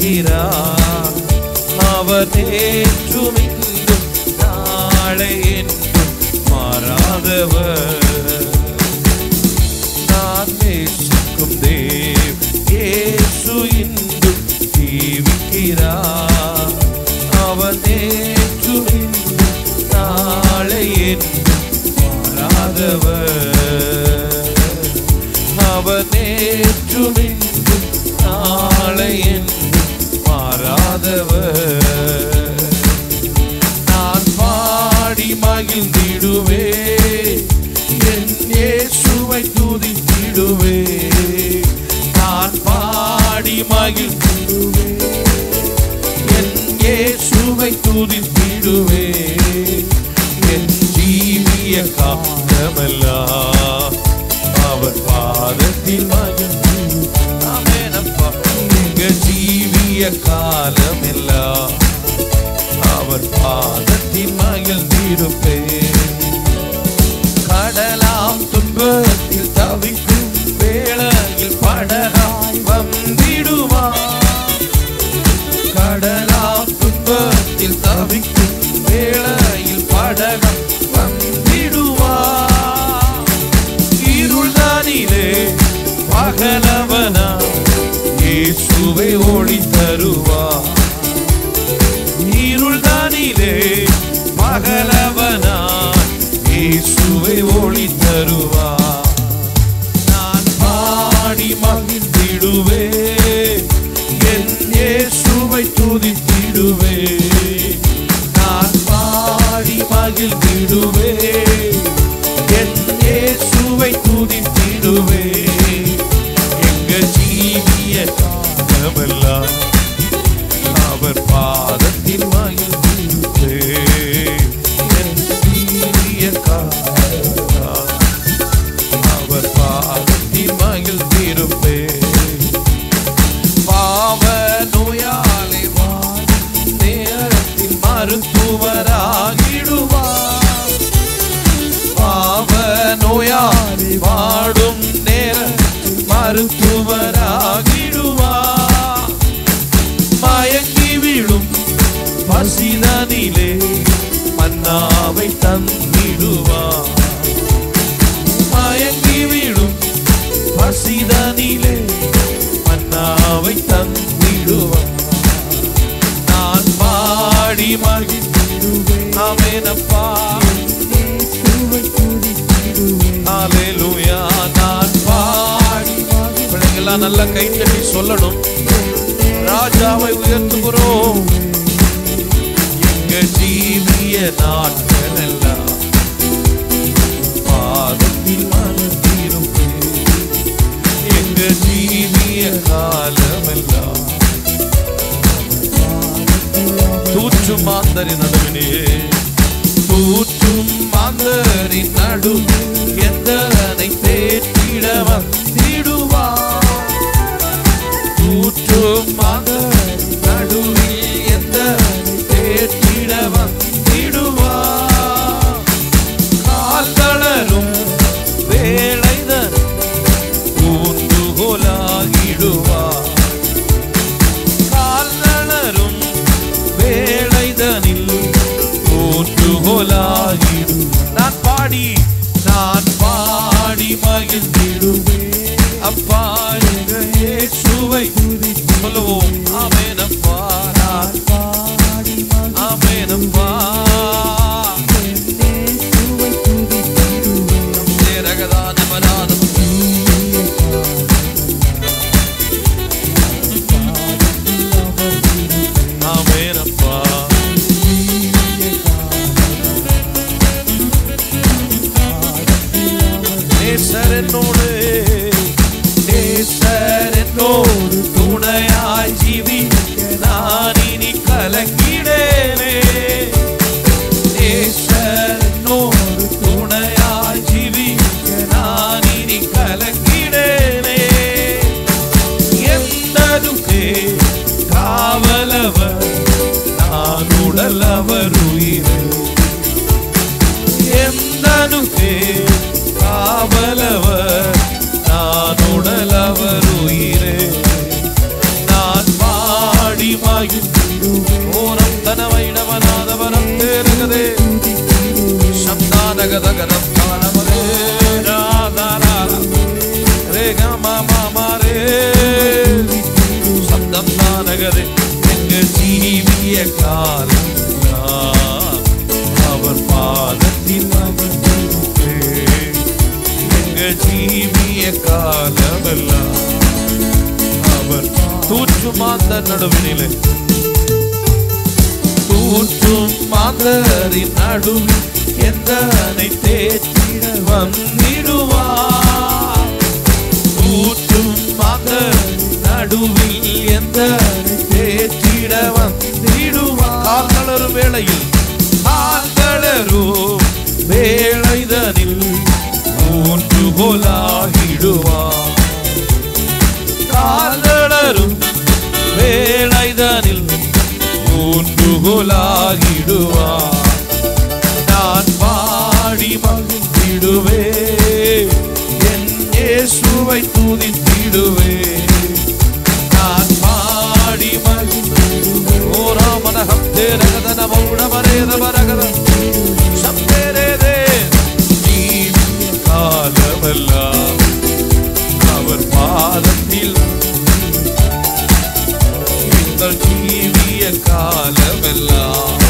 ஜீவிக்கிறார். அவர் நேற்றும் இன்றும் நாளை என்றும் மாறாதவர். நான் நேசிக்கும் தேவ் இயேசு இன்றும் ஜீவிக்கிறார். அவர் நேற்றும் இன்றும் நாளை என்றும் மாறாதவர். அவர் நேற்றும் இன்றும் நாளை என்றும் மாறாதவர். நான் பாடி மகிழ்ந்திடுவேன், என் இயேசுவை துதித்திடுவேன். நான் பாடி மகிழ்ந்திடுவேன், என் இயேசுவை துதித்திடுவேன். என் ஜீவிய காலமெல்லாம் அவர் பாதத்தில் மகிழ்ந்திடுவேன். ஆமெனப்பா. எங்க ஜீவிய காலமெல்லாம் அவர் பாதத்தில் மகிழ்ந்திருப்பேன். கடலாம் துன்பத்தில் தவிக்கும் வேளையில் படகாய் வந்திடுவார். கடலாம் துன்பத்தில் தவிக்கும் வேளையில் படகாய் வந்திடுவார். இருள்தானிலே பகலவனா இயேசுவை ஒளி தருவார். இருள்தானிலே பகலவனா இயேசுவை ஒளி தருவார். நான் பாடி மகிழ்ந்திடுவேன், என் இயேசுவை துதித்திடுவேன். நான் பாடி மகிழ்ந்திடுவேன், என் இயேசுவை துதித்திடுவேன். எங்க ஜீவிய காலமெல்லாம் அவர் பாதத்தில் மகிழ்ந்திருப்பேன். என் ஜீவிய காலமெல்லாம் அவர் பாதத்தில் மகிழ்ந்திருப்பேன். பாவ நோயாளி வாடும் நேரத்தில் மருத்துவராகிடுவார். பாவ நோயாளி வாடும் நேரத்தில் மருத்துவராகிடுவார். மயங்கி விழும் பசிதனிலே மன்னாவை தந்திடுவார். மயங்கி விழும் பசிதனிலே மன்னாவை தந்திடுவார். நான் பாடி மகிழ்ந்திடுவேன். ஆமெனப்பா. ஹல்லேலூயா. நான் பாடி பிள்ளைங்கெல்லாம் நல்லா கை தட்டி சொல்லணும், ராஜாவை உயர்த்துகிறோம். எங்க ஜீவிய நாட்கள் எல்லாம் பாதத்தில் மலர்ந்திருப்பேன். எங்க ஜீவிய காலமெல்லாம் தூற்றும் மாந்தரின் நடுவிலே, தூற்றும் மாந்தரின் நடுவில் எந்தனை தேற்றிட வந்திடுவார். தூற்றும் மாந்தரின் நடுவில் எந்தனை தேற்றிட வந்திடுவார். கால் தளரும் வேளைதன் ஊன்றுகோலாகிடுவார். கால் தளரும் வேளைதனில் ஊன்றுகோலாகிடும். நான் பாடி மகிழ்ந்திடுவேன். அப்பா எங்க இயேசுவை சொல்லுவோம். ஆமெனப்பா. நான் பாடி ஆமெனப்பா. இயேசுவை துதித்திடுவேன். தேரகதானமனானம் ஆமெனப்பா. நேசரனோடு துணையாய் ஜீவிக்க நான் இனி கலங்கிடேனே. நேசரனோடு துணையாய் ஜீவிக்க நான் இனி கலங்கிடேனே. எந்ததுக்கே காவலவர் நான் உடல் அவர் உயிரே. எந்ததுக்கே காவலவர் நான் உடல் அவர் உயிரே. நான் பாடி தரகதே எங்க ஜீவிய காலம் அவர் பாதத்தில் எங்க ஜீவிய காலமெல்லாம் அவர் தூற்றும் அந்த நடுவினிலே தூற்றும் மாந்தரின் நடுவில் எந்தனை தேற்றிட வந்திடுவார் தூற்றும் மாந்தரின் நடுவில் எந்தனை தேற்றிட வந்திடுவார் கால்களரும் வேளையில் கால்களரும் வேளைதனில் ஊன்றுகோலாகிடுவார் கால்களரும் வேளைதனில் ஊன்றுகோலாகிடுவார் நான் பாடி மகிழ்ந்திடுவே என் இயேசுவை துதித்திடுவே நான் பாடி மகிழ்ந்திடுவே ஓரா மனகம் தேரகதன மௌனமரேத மரகத சம்பேரேதே ஜீவிய காலமெல்லாம் அவர் பாதத்தில் எங்கள் ஜீவிய காலமெல்லாம்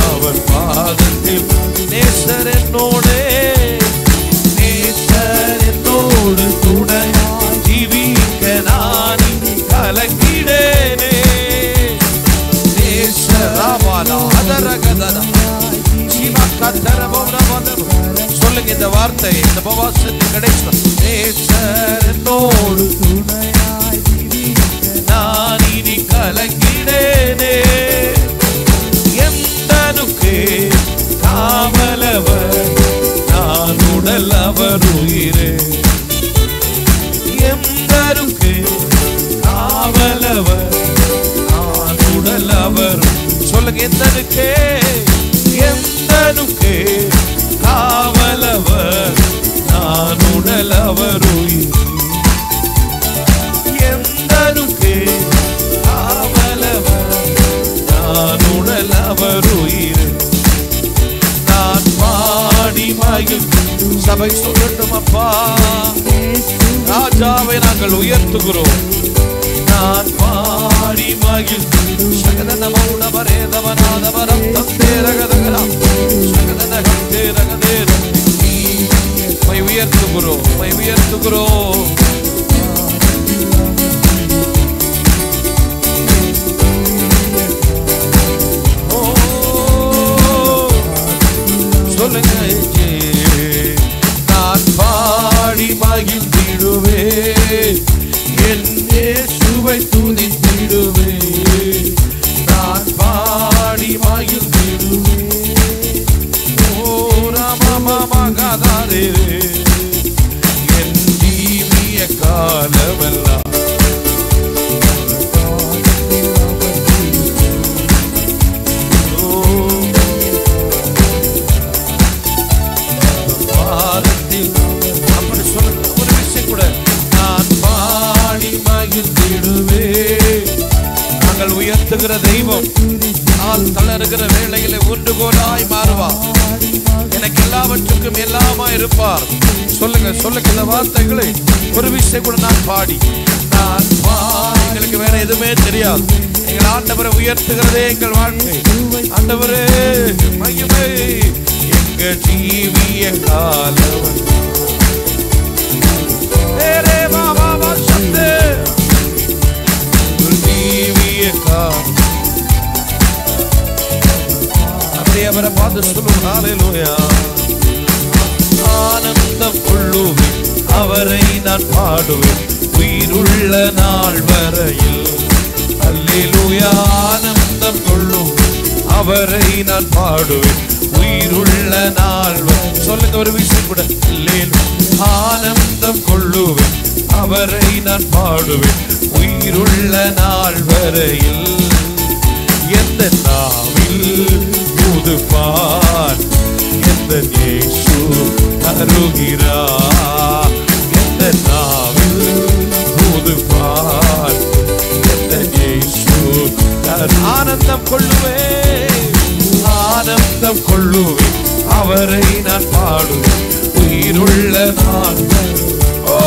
அவர் பாதத்தில் நேசர் என்னோடே நேசர் என்னோடு துணையாய் ஜீவிக்க நான் கலங்கிடேனே நேசராவாலா அதரகதனா சொல்லுங்க இந்த வார்த்தை இந்த பவாசத்துக்கு கிடைக்கும் நேசர் என்னோடு துணையாய் நான் இனி கலங்கிடேனே எந்தனுக்கு காவலவர் நான் உடல் அவர் உயிரே எந்தனுக்கு காவலவர் நான் உடல் அவர் சொல்லுங்க எந்தனுக்கு எந்தனுக்கு காவலவர் நான் உடல் அவர் உயிர் எந்தனுக்கு காவலவர் நான் உடல் அவர் உயிர் நான் பாடி மகிழ்ந்து சபை சொல்லட்டும் அப்பா ராஜாவை நாங்கள் உயர்த்துகிறோம் நான் பாடி மகிழ்ந்து சகதன மௌனபரேதவனாதவரம் தந்தேரகதகரா சகதனகம் தேரகதேரம் மை உயர்த்துகிறோம் மை உயர்த்துகிறோம் சொல்லுங்க நான் பாடி மகிழ்ந்திடுவே என் இயேசுவை துதித்திடுவே நான் பாடி மகிழ்ந்திடுவே ஓ ராமமகதாரே என் ஜீவிய காலமெல்லாம் அப்படி சொல்ல ஒரு விஷயம் கூட நான் பாடி மகிழ்ந்திடுவே நாங்கள் உயர்த்துகிற தெய்வம் நான் தளருகிற வேளையிலே ஒன்றுகோலாய் மாறுவார் எனக்கு எல்லாவற்றுக்கும் எல்லாமா இருப்பார் சொல்லுங்க சொல்லுங்க இந்த வார்த்தைகளை ஒரு விஷயம் கூட நான் பாடி எங்களுக்கு வேற எதுவுமே தெரியாது எங்கள் ஆண்டவரை உயர்த்துகிறதே எங்கள் வாழ்க்கை ஆண்டவரே மகிமை எங்க ஜீவிய காலம் ஜீவிய காலம் அப்படியே அவரை பார்த்து சொல்லுவோம் ஹல்லேலூயா ஆனந்தம் கொள்ளுவேன் அவரை நான் பாடுவேன் உயிருள்ள நாள் வரையில் ஹல்லேலூயா ஆனந்தம் கொள்ளும் அவரை நான் பாடுவேன் உயிருள்ள நாள் சொல்லுங்க ஒரு விஷயம் கூட ஆனந்தம் கொள்ளுவேன் அவரை நான் பாடுவேன் உயிருள்ள நாள் வரையில் எந்த நாவில் புதுப்பார் எந்த இயேசு அருகிறார் எந்த நாவில் புதுப்பார் எந்த இயேசு ஆனந்தம் கொள்ளுவேன் ஆனந்தம் கொள்ளுவேன் அவரை நான் பாடுவேன் உயிருள்ள நாள் ஓ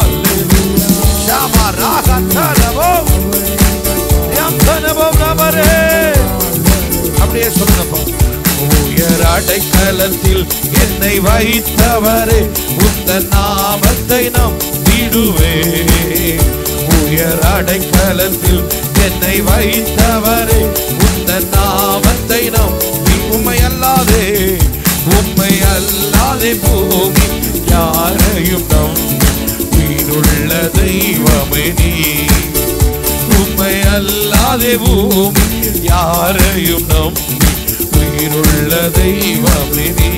அல்லேலூயா ஷாமா ராகதரவோ சொல்லுங்கப்பா. உயர் அடைக்கலத்தில் என்னை வைத்தவரே, உந்தன் நாமத்தை நம்பிடுவே. உயர் அடைக்கலத்தில் என்னை வைத்தவரே, உந்தன் நாமத்தை நம்பி. உம்மை அல்லாதே பூமி யாரையும் நம்பி உயிருள்ள தெய்வமே நீ. உம்மை அல்லாதே பூமி யாரையும் நம்பி உயிருள்ள தெய்வமே நீ.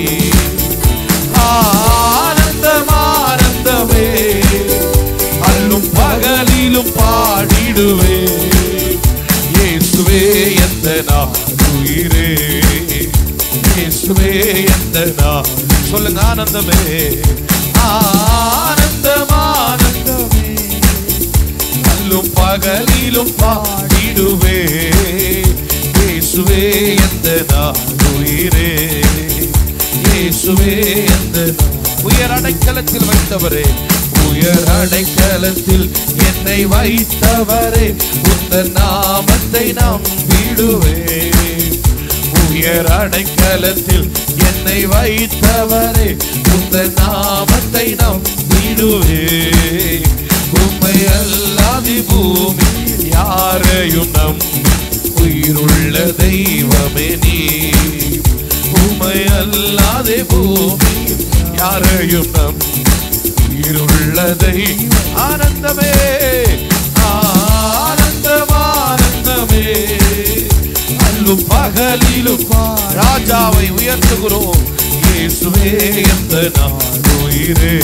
ஆனந்தம் ஆனந்தமே, அல்லும் பகலிலும் பாடிடுவே. இயேசுவே எந்த நாளுயிரே, இயேசுவே எந்த நாள். சொல்லுங்க, ஆனந்தமே ஆனந்தம் ஆனந்தமே, அல்லும் பகலிலும் பாடிடுவே. இயேசுவே எந்த நாளுயிரே, இயேசுவே எந்த. உயர் அடைக்கலத்தில் வைத்தவரே, உயர் அடைக்கலத்தில் என்னை வைத்தவரே, உந்தன் நாமத்தை நம்பிடுவே. உயர் அடைக்கலத்தில் என்னை வைத்தவரே, உந்தன் நாமத்தை நம்பிடுவே. உம்மை அல்லாது பூமி யாரையும் நம்பி உயிருள்ள தெய்வமே நீ. உம்மை அல்லாது பூமி யாரையும் நம்பி உயிருள்ள தெய்வம். ஆனந்தமே ஆனந்தம் ஆனந்தமே, அல்லும் பகலிலும் ராஜாவை உயர்த்துகிறோம். இயேசுவே எந்த நாளுயிரே,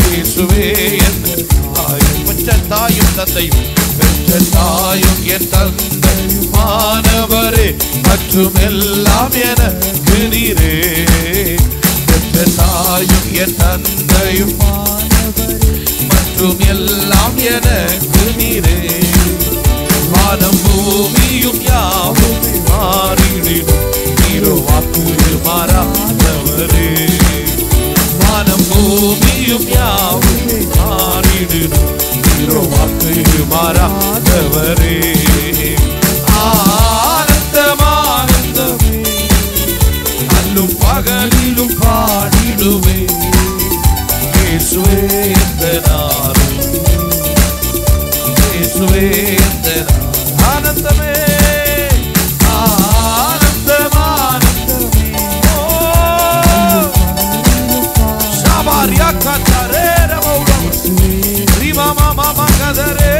இயேசுவே எந்த தாயும். பெற்ற தாயும் தந்தையும், பெற்ற தாயும் என் தந்தையும் மாணவரே, மற்றும் எல்லாம் எனக்கு நீரே. பெற்ற தாயும் என் தந்தையும் மாணவரே, மற்றும் எல்லாம் எனக்கு நீரே. வானம் பூமியும் யாவும் மாறிடும், நீரோ வாக்கு மாறாதவரே. வானம் பூமியும் யாவும் மாறிடும், நீரோ வாக்கு மாறாதவரே. ஆனந்தம் ஆனந்தமே, அல்லும் பகலிலும் பாடிடுவே. இயேசுவே எந்த நாளும், இயேசுவே எந்த நாளும். ஆனந்தமே ஆனந்தம் ஆனந்தமே, ஓ ஷாபாரியா கதரே ரமௌலம் ரிமா மாமா கதரே.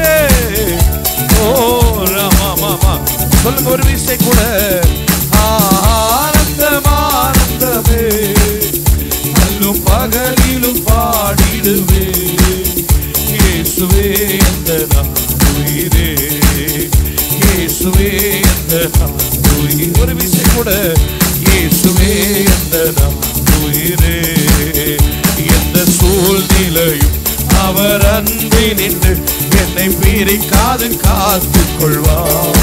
ஓ ரமா மாமா. சொல்லுங்க ஒரு விஷயம் கூட. ஆனந்தம் ஆனந்தமே, அல்லும் பகலிலும் பாடிடுவே. இயேசுவே எந்த நாளுயிரே, இயேசுவே எந்த நாளுயிரே. ஒரு விஷயம் கூட. இயேசுவே எந்த நாளுயிரே. எந்த சூழ்நிலையும் அவர் அன்பை நின்று என்னை பிரிக்காது காத்துக் கொள்வார்.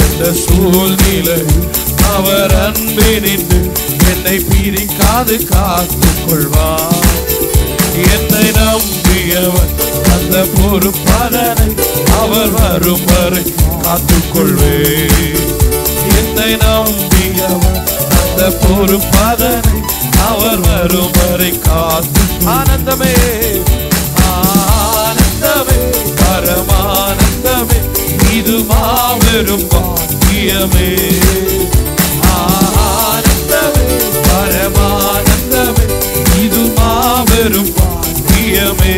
எந்த சூழ்நிலையும் அவர் அன்பை நின்று என்னை பிரிக்காது காத்துக் கொள்வார். என்னை நம்பியவர் அந்த பொறுப்பதனை அவர் வரும் வரை காத்துக்கொள்வே. என்னை நம்பியவர் அந்த பொறுப்பதனை அவர் வரும் வரை காத்து. ஆனந்தமே ஆனந்தமே, பரமானந்தமே, இது மாபெரும் பாக்கியமே. ஆனந்தமே பரமானந்தமே, இது மாபெரும் பாக்கியமே.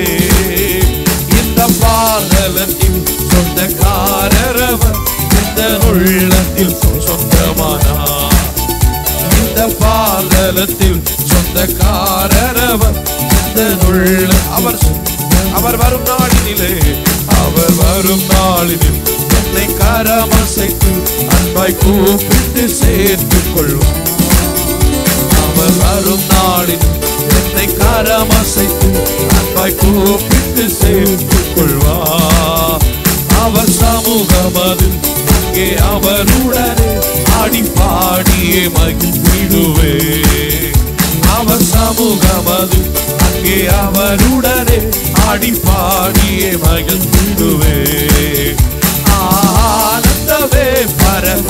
இந்த பாதலத்தில் சொந்தக்காரரவர், இந்த உள்ளத்தில் சொந்தமானார். இந்த பாதலத்தில் சொந்தக்காரரவர், இந்த உள்ள அவர் வரும் நாளினிலே, அவர் வரும் நாளினில் என்னை கரமசைத்து அன்பாய் கூப்பிட்டு சேர்த்துக் கொள்வார். அவர் வரும் நாளில் என்னை கரமசைத்து அன்பாய் கூப்பிட்டு சேர்த்துக் கொள்வார். அவர் சமூகமது அங்கே அவருடனே ஆடி பாடியே மகிழ்ந்திடுவே. அவர் சமூகமது அங்கே அவருடனே ஆடி பாடியே மகிழ்ந்திடுவே. ஆனந்தமே பரம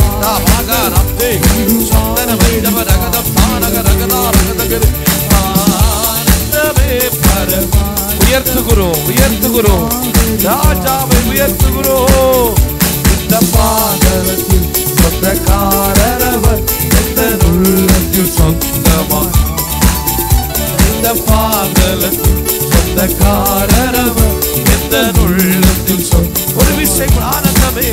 உள்ளத்தில் ஒரு விஷயம் ஆனந்தமே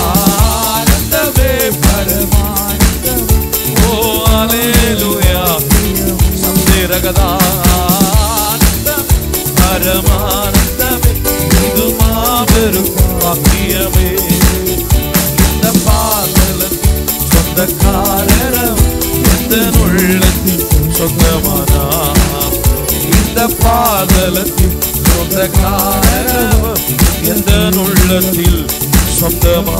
ஆனந்தமே பரமானந்தமே ஓ அல்லேலூயா சந்தேரகதா பரமானந்தமே இது மாபெரும் பாக்கியமே இந்த பாதலத்தில் சொந்தக்காரரம் எந்த உள்ளத்தில் சொந்தமானா இந்த பாதலத்தில் சொந்தக்காரரம் எந்த உள்ளத்தில் சொந்தமா